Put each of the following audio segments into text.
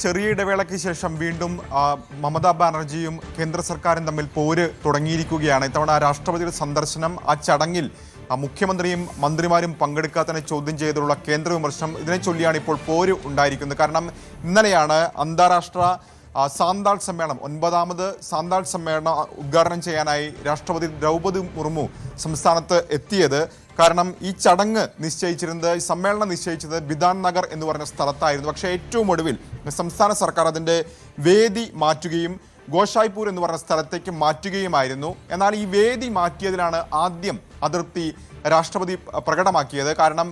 ചെറിയ ഇടവേളയ്ക്ക് ശേഷം വീണ്ടും മമതാ ബാനർജിയും കേന്ദ്ര സർക്കാരും തമ്മിൽ പോര് തുടങ്ങിയിരിക്കുകയാണ്. ഇത്തവണ രാഷ്ട്രപതിയുടെ സന്ദർശനം, ആ ചടങ്ങിൽ മുഖ്യമന്ത്രിയും മന്ത്രിമാരും പങ്കെടുക്കാത്തതിനെ ചോദ്യം ചെയ്തുള്ള കേന്ദ്ര വിമർശനം, ഇതിനെ ചൊല്ലിയാണ് ഇപ്പോൾ പോര് ഉണ്ടായിരിക്കുന്നത്. കാരണം ഇന്നലെയാണ് അന്താരാഷ്ട്ര സാന്താൾ സമ്മേളനം, 9ാമത് സാന്താൾ സമ്മേളനം ഉദ്ഘാടനം ചെയ്യാനായി രാഷ്ട്രപതി ദ്രൗപദി മുർമു സംസ്ഥാനത്ത് എത്തിയത്. കാരണം ഈ ചടങ്ങ് നിശ്ചയിച്ചിരുന്നത്, ഈ സമ്മേളനം നിശ്ചയിച്ചത് ബിധാൻ നഗർ എന്ന് പറഞ്ഞ സ്ഥലത്തായിരുന്നു. പക്ഷേ ഏറ്റവും ഒടുവിൽ സംസ്ഥാന സർക്കാർ അതിൻ്റെ വേദി മാറ്റുകയും ഗോഷായ്പൂർ എന്ന് പറഞ്ഞ സ്ഥലത്തേക്ക് മാറ്റുകയുമായിരുന്നു. എന്നാൽ ഈ വേദി മാറ്റിയതിലാണ് ആദ്യം അതൃപ്തി രാഷ്ട്രപതി പ്രകടമാക്കിയത്. കാരണം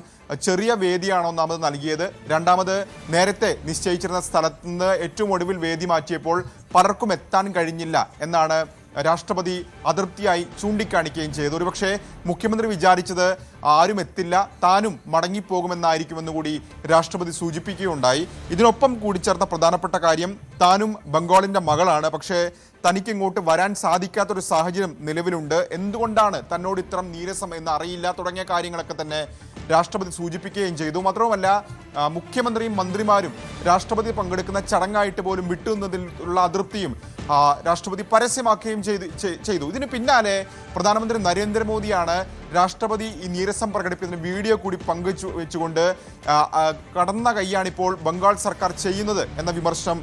ചെറിയ വേദിയാണ് ഒന്നാമത് നൽകിയത്, രണ്ടാമത് നേരത്തെ നിശ്ചയിച്ചിരുന്ന സ്ഥലത്ത് നിന്ന് ഏറ്റവും ഒടുവിൽ വേദി മാറ്റിയപ്പോൾ പലർക്കും എത്താൻ കഴിഞ്ഞില്ല എന്നാണ് രാഷ്ട്രപതി അതൃപ്തിയായി ചൂണ്ടിക്കാണിക്കുകയും ചെയ്തു. ഒരുപക്ഷെ മുഖ്യമന്ത്രി വിചാരിച്ചത് ആരും എത്തില്ല, താനും മടങ്ങിപ്പോകുമെന്നായിരിക്കുമെന്ന് കൂടി രാഷ്ട്രപതി സൂചിപ്പിക്കുകയുണ്ടായി. ഇതിനൊപ്പം കൂടിച്ചേർത്ത പ്രധാനപ്പെട്ട കാര്യം, താനും ബംഗാളിൻ്റെ മകളാണ്, പക്ഷേ തനിക്ക് ഇങ്ങോട്ട് വരാൻ സാധിക്കാത്തൊരു സാഹചര്യം നിലവിലുണ്ട്, എന്തുകൊണ്ടാണ് തന്നോട് ഇത്തരം നീരസം എന്ന് അറിയില്ല തുടങ്ങിയ കാര്യങ്ങളൊക്കെ തന്നെ രാഷ്ട്രപതി സൂചിപ്പിക്കുകയും ചെയ്തു. മാത്രവുമല്ല, മുഖ്യമന്ത്രിയും മന്ത്രിമാരും രാഷ്ട്രപതി പങ്കെടുക്കുന്ന ചടങ്ങായിട്ട് പോലും വിട്ടുനിന്നതിലുള്ള അതൃപ്തിയും രാഷ്ട്രപതി പരസ്യമാക്കുകയും ചെയ്തു. ഇതിന് പിന്നാലെ പ്രധാനമന്ത്രി നരേന്ദ്രമോദിയാണ് രാഷ്ട്രപതി ഈ നീരസം പ്രകടിപ്പിച്ചതിന് വീഡിയോ കൂടി പങ്കുവെച്ചുകൊണ്ട് കടന്ന കൈയാണിപ്പോൾ ബംഗാൾ സർക്കാർ ചെയ്യുന്നത് എന്ന വിമർശനം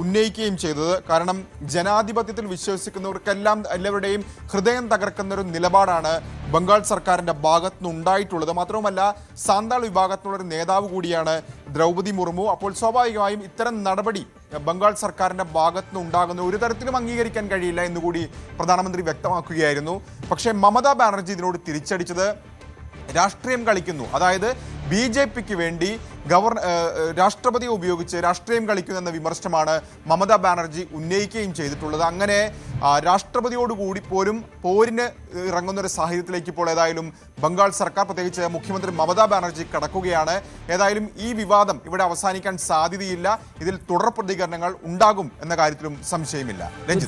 ഉന്നയിക്കുകയും ചെയ്തത്. കാരണം ജനാധിപത്യത്തിൽ വിശ്വസിക്കുന്നവർക്കെല്ലാം എല്ലാവരുടെയും ഹൃദയം തകർക്കുന്നൊരു നിലപാടാണ് ബംഗാൾ സർക്കാരിൻ്റെ ഭാഗത്തുനിന്ന് ഉണ്ടായിട്ടുള്ളത്. മാത്രവുമല്ല, സാന്താൾ വിഭാഗത്തിലുള്ളൊരു നേതാവ് കൂടിയാണ് ദ്രൗപദി മുർമു. അപ്പോൾ സ്വാഭാവികമായും ഇത്തരം നടപടി ബംഗാൾ സർക്കാരിൻ്റെ ഭാഗത്തുനിന്ന് ഉണ്ടാകുന്ന ഒരു തരത്തിലും അംഗീകരിക്കാൻ കഴിയില്ല എന്നുകൂടി പ്രധാനമന്ത്രി വ്യക്തമാക്കുകയായിരുന്നു. പക്ഷേ മമതാ ബാനർജി ഇതിനോട് തിരിച്ചടിച്ചത് രാഷ്ട്രീയം കളിക്കുന്നു, അതായത് BJPക്ക് വേണ്ടി രാഷ്ട്രപതിയെ ഉപയോഗിച്ച് രാഷ്ട്രീയം കളിക്കുന്നു എന്ന വിമർശനമാണ് മമതാ ബാനർജി ഉന്നയിക്കുകയും ചെയ്തിട്ടുള്ളത്. അങ്ങനെ രാഷ്ട്രപതിയോടുകൂടി പോലും പോരിന് ഇറങ്ങുന്നൊരു സാഹചര്യത്തിലേക്ക് ഇപ്പോൾ ഏതായാലും ബംഗാൾ സർക്കാർ, പ്രത്യേകിച്ച് മുഖ്യമന്ത്രി മമതാ ബാനർജി കടക്കുകയാണ്. ഏതായാലും ഈ വിവാദം ഇവിടെ അവസാനിക്കാൻ സാധ്യതയില്ല, ഇതിൽ തുടർ പ്രതികരണങ്ങൾ ഉണ്ടാകും എന്ന കാര്യത്തിലും സംശയമില്ല. രഞ്ജിത്ത്.